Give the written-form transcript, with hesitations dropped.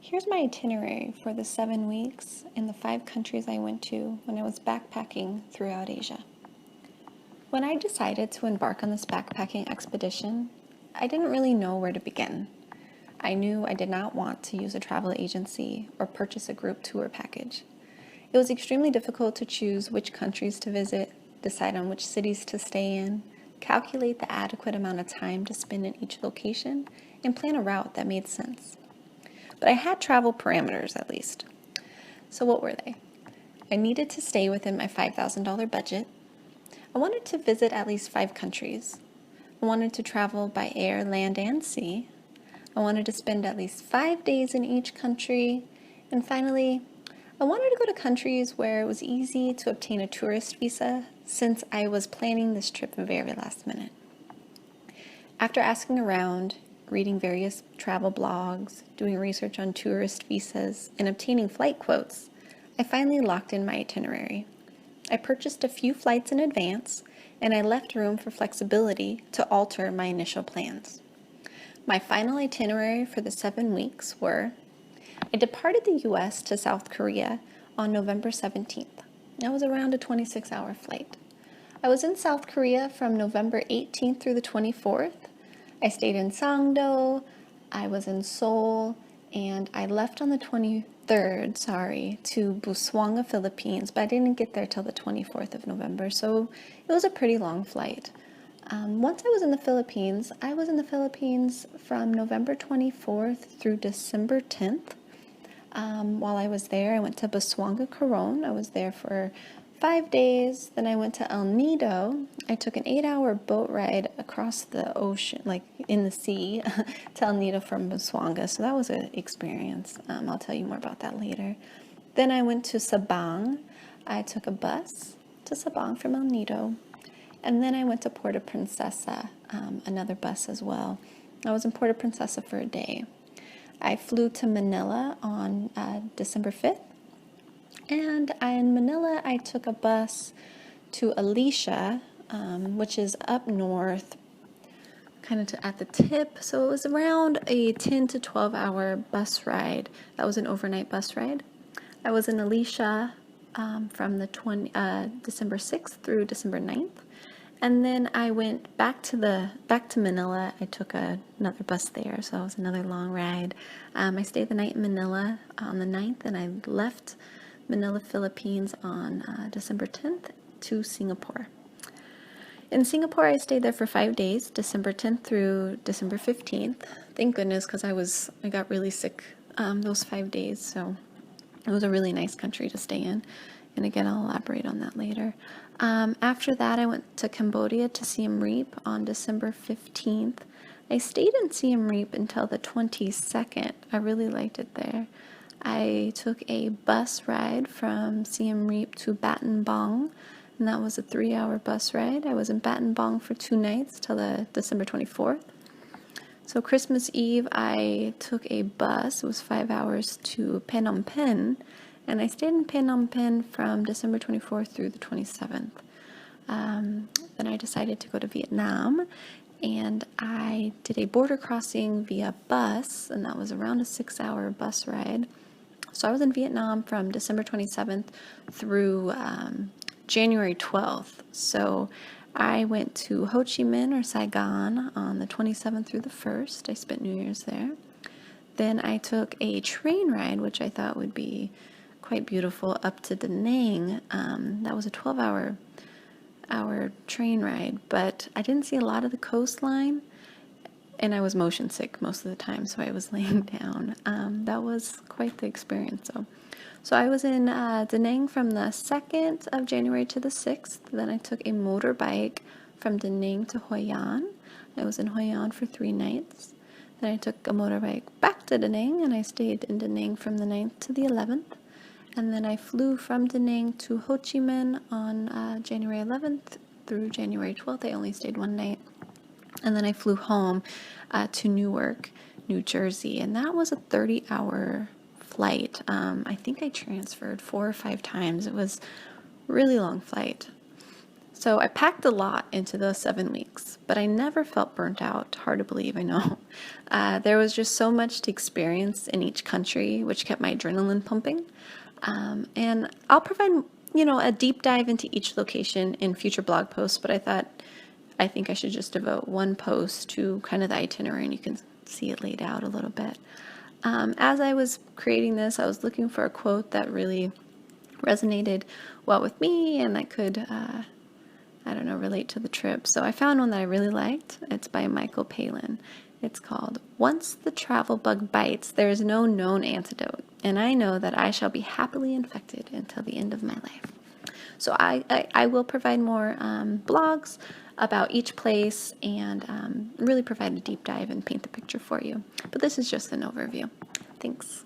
Here's my itinerary for the 7 weeks in the 5 countries I went to when I was backpacking throughout Asia. When I decided to embark on this backpacking expedition, I didn't really know where to begin. I knew I did not want to use a travel agency or purchase a group tour package. It was extremely difficult to choose which countries to visit, decide on which cities to stay in, calculate the adequate amount of time to spend in each location, and plan a route that made sense. But I had travel parameters at least. So what were they? I needed to stay within my $5,000 budget. I wanted to visit at least 5 countries. I wanted to travel by air, land, and sea. I wanted to spend at least 5 days in each country. And finally, I wanted to go to countries where it was easy to obtain a tourist visa since I was planning this trip very last minute. After asking around, reading various travel blogs, doing research on tourist visas, and obtaining flight quotes, I finally locked in my itinerary. I purchased a few flights in advance, and I left room for flexibility to alter my initial plans. My final itinerary for the 7 weeks were: I departed the US to South Korea on November 17th. That was around a 26-hour flight. I was in South Korea from November 18th through the 24th. I stayed in Sangdo, I was in Seoul, and I left on the 23rd, to Busuanga, Philippines, but I didn't get there till the 24th of November, so it was a pretty long flight. Once I was in the Philippines, I was in the Philippines from November 24th through December 10th. While I was there, I went to Busuanga, Coron. I was there for 5 days. Then I went to El Nido. I took an 8-hour boat ride across the ocean, like in the sea, to El Nido from Busuanga. So that was an experience. I'll tell you more about that later. Then I went to Sabang. I took a bus to Sabang from El Nido. And then I went to Puerto Princesa, another bus as well. I was in Puerto Princesa for a day. I flew to Manila on December 5th. And in Manila, I took a bus to Alicia, which is up north, kind of at the tip. So it was around a 10 to 12 hour bus ride. That was an overnight bus ride. I was in Alicia from the December 6th through December 9th. And then I went back to Manila. I took another bus there, so it was another long ride. I stayed the night in Manila on the 9th, and I left Manila, Philippines on December 10th to Singapore. In Singapore, I stayed there for 5 days, December 10th through December 15th. Thank goodness, because I got really sick those 5 days, so it was a really nice country to stay in. And again, I'll elaborate on that later. After that, I went to Cambodia to Siem Reap on December 15th. I stayed in Siem Reap until the 22nd. I really liked it there. I took a bus ride from Siem Reap to Battambang, Bang, and that was a 3-hour bus ride. I was in Battambang Bang for 2 nights till the December 24th. So Christmas Eve, I took a bus. It was 5 hours to Phnom Penh. And I stayed in Phnom Penh from December 24th through the 27th. Then I decided to go to Vietnam, and I did a border crossing via bus, and that was around a 6-hour bus ride. So I was in Vietnam from December 27th through January 12th. So I went to Ho Chi Minh or Saigon on the 27th through the 1st. I spent New Year's there. Then I took a train ride, which I thought would be quite beautiful, up to Da Nang. That was a 12-hour train ride, but I didn't see a lot of the coastline, and I was motion sick most of the time, so I was laying down. That was quite the experience, though. So I was in Da Nang from the 2nd of January to the 6th. Then I took a motorbike from Da Nang to Hoi An. I was in Hoi An for 3 nights. Then I took a motorbike back to Da Nang, and I stayed in Da Nang from the 9th to the 11th. And then I flew from Da Nang to Ho Chi Minh on January 11th through January 12th. I only stayed 1 night. And then I flew home to Newark, New Jersey. And that was a 30-hour flight. I think I transferred 4 or 5 times. It was a really long flight. So I packed a lot into those 7 weeks, but I never felt burnt out. Hard to believe, I know. There was just so much to experience in each country, which kept my adrenaline pumping. And I'll provide, a deep dive into each location in future blog posts, but I think I should just devote one post to kind of the itinerary, and you can see it laid out a little bit. As I was creating this, I was looking for a quote that really resonated well with me and that could relate to the trip. So I found one that I really liked. It's by Michael Palin. It's called, "Once the travel bug bites, there is no known antidote, and I know that I shall be happily infected until the end of my life." So I will provide more blogs about each place and really provide a deep dive and paint the picture for you. But this is just an overview. Thanks.